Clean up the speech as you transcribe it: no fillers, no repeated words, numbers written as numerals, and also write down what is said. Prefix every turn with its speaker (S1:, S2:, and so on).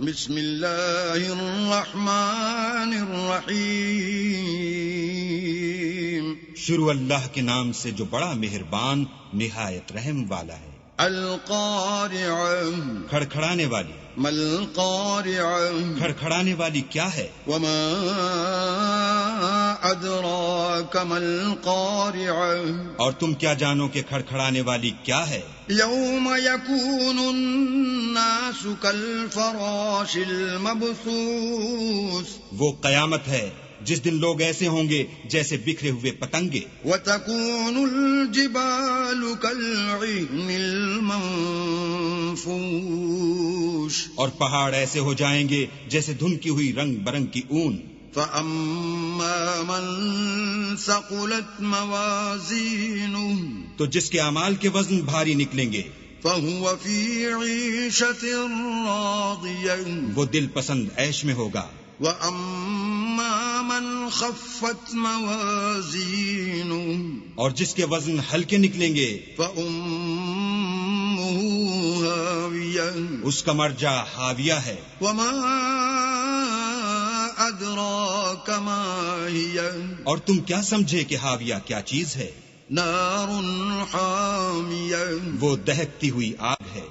S1: بسم اللہ الرحمن الرحیم.
S2: شروع اللہ کے نام سے جو بڑا مہربان نہایت رحم والا ہے.
S1: القارعہ
S2: کھڑکھڑانے والی.
S1: ما القارعہ
S2: کھڑکھڑانے والی کیا ہے؟
S1: وما ادراک ما القارعہ
S2: اور تم کیا جانو کہ کھڑکھڑانے والی کیا ہے؟
S1: یوم یکون الناس کالفراش المبثوث
S2: وہ قیامت ہے جس دن لوگ ایسے ہوں گے جیسے بکھرے ہوئے پتنگے.
S1: وتكون الجبال كالعهن المنفوش
S2: اور پہاڑ ایسے ہو جائیں گے جیسے دھنکی ہوئی رنگ برنگ کی اون.
S1: فأما من ثقلت موازینه
S2: تو جس کے اعمال کے وزن بھاری نکلیں گے
S1: فهو في عيشة راضية
S2: وہ دل پسند عیش میں ہوگا.
S1: وأما من خفت موازینه
S2: اور جس کے وزن ہلکے نکلیں گے
S1: فأمه هاوية
S2: اس کا مرجع حاویہ ہے.
S1: وما أدراك ما هي
S2: اور تم کیا سمجھے کہ حاویہ کیا چیز ہے؟
S1: نار حامیہ
S2: وہ دہکتی ہوئی آگ ہے.